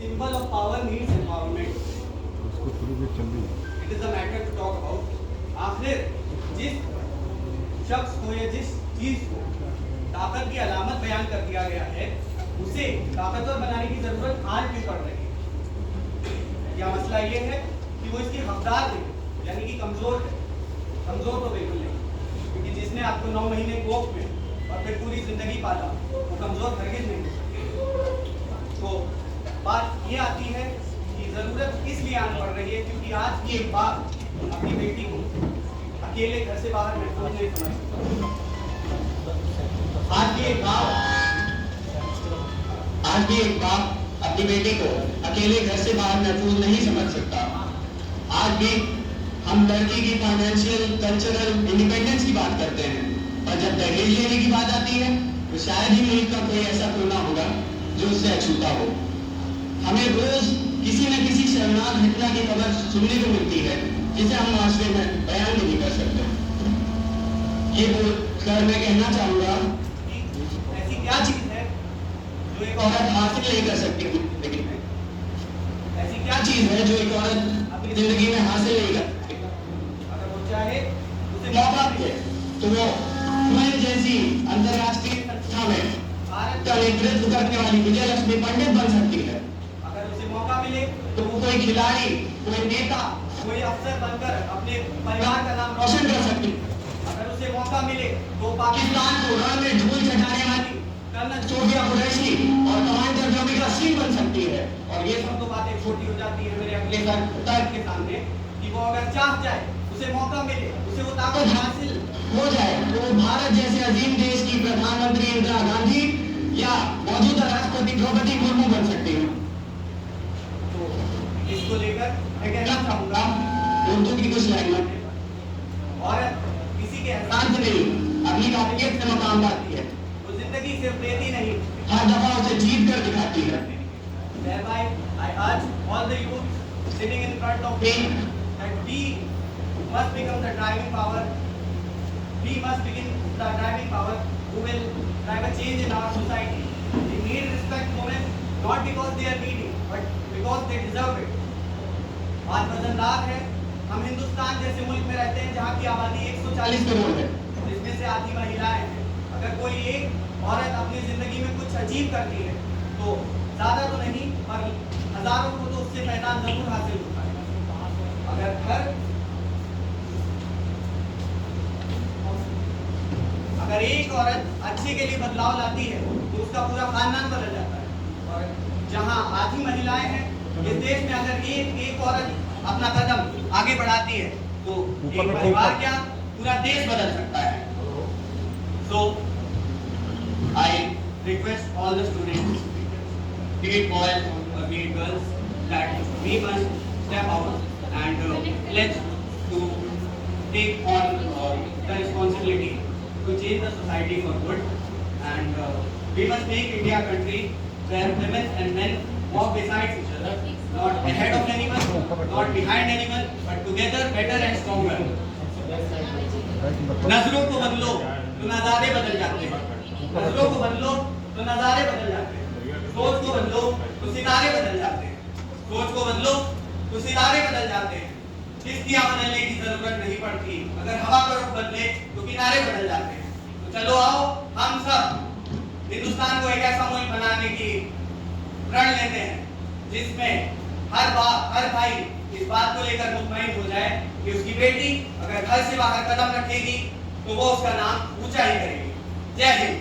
Symbol of power needs empowerment. उसको थोड़ी देर चल रही है। It is a matter to talk about. आखिर जिस शख्स को या जिस चीज को ताकत की अलामत बयान कर दिया गया है, उसे ताकतवर बनाने की जरूरत आज भी पड़ रही है। या मसला ये है कि वो इसकी हकदार नहीं, यानी कि कमजोर है। कमजोर तो बिल्कुल नहीं, क्योंकि जिसने आपको 9 महीने कोख में और फिर पूरी जिंदगी पाला, वो कमजोर हरगिज नहीं हो सकती। तो बात ये आती है कि जरूरत इसलिए आन पड़ रही है क्योंकि आज की एक बात अपनी बेटी को अकेले घर से बाहर महफूज नहीं समझ सकता। आज की एक बाप अपनी बेटी को अकेले घर से बाहर महफूज नहीं समझ सकता। आज भी हम लड़की की फाइनेंशियल कल्चरल इंडिपेंडेंस की बात करते हैं, और जब दहेज लेने की बात आती है तो शायद ही मुल्क का कोई ऐसा कोना होगा जो उससे अछूता हो। हमें रोज किसी न किसी शर्मनाक घटना की खबर सुनने को मिलती है जिसे हम माशरे में बयान भी नहीं कर सकते। ये बोलकर मैं कहना चाहूंगा कि ऐसी क्या चीज है जो एक औरत हासिल नहीं कर सकती जिंदगी में? ऐसी क्या चीज है जो एक औरत अपनी जिंदगी में हासिल नहीं कर सकती? अगर वो चाहे उसे मौका मिले तो वो UN जैसी अंतरराष्ट्रीय संस्था में भारत का नेतृत्व करने वाली विजय लक्ष्मी पंडित बन सकती है। अगर उसे मौका मिले तो वो कोई खिलाड़ी, कोई नेता, कोई अफसर बनकर अपने परिवार का नाम रोशन कर सकती है। अगर उसे मौका मिले तो पाकिस्तान को रण में धूल चटाने वाली कर्नल सोफिया कुरैशी और कमांडर जमीका सिंह बन सकती है। और ये सब तो बातें छोटी हो जाती है मेरे अगले तर्क के सामने कि वो अगर चाह जाए, उसे मौका मिले, उसे वो ताकत हासिल हो जाए तो भारत जैसे अजीम देश की प्रधानमंत्री इंदिरा गांधी या मौजूदा राष्ट्रपति द्रौपदी मुर्मू बन सकती है। तो इसको लेकर मैं कहना चाहूंगा उर्दू की कुछ लाइनें, औरत किसी के एहसान से नहीं अपनी काबिलियत से मकाम पाती है। वो जिंदगी सिर्फ देती नहीं, हर दफा उसे जीत कर दिखाती है। Thereby, I urge all the youth sitting in front of me that we must become the driving power. We must begin the driving power who will drive a change in our society. We need respect women not because they are needy, but because they deserve it. बात वजनदार है। हम हिंदुस्तान जैसे मुल्क में रहते हैं जहाँ की आबादी 140 करोड़ है, जिसमें से आधी महिलाएं हैं। अगर कोई एक औरत अपनी जिंदगी में कुछ अचीव करती है तो ज्यादा तो नहीं पर हजारों को तो उससे पैदान जरूर हासिल होता है। अगर एक औरत अच्छे के लिए बदलाव लाती है तो उसका पूरा खानदान बदल जाता है। और जहां आधी महिलाएं हैं इस देश में, अगर एक औरत अपना कदम आगे बढ़ाती है तो एक परिवार क्या पूरा देश बदल सकता है। So I request all the students, be it boys or be it girls, that we must step out and pledge to take on the responsibility to change the society for good, and we must make India a country where women and men walk beside each other, not ahead of anyone, not behind anyone, but together, better and stronger. नजरों को बदलो तो नजारे बदल जाते हैं, नजरों को बदलो तो नजारे बदल जाते हैं, सोच को बदलो तो सितारे बदल जाते हैं, सोच को बदलो तो सितारे बदल जाते हैं। किश्तियां बदलने की जरूरत नहीं पड़ती, अगर हवा का रुख बदले तो किनारे बदल जाते हैं। तो चलो आओ हम सब हिंदुस्तान को एक ऐसा मुल्क बनाने की प्रण लेते हैं जिसमें हर भाई इस बात को लेकर मुतमईन हो जाए कि उसकी बेटी अगर घर से बाहर कदम रखेगी तो वो उसका नाम ऊंचा ही करेगी। जय हिंद।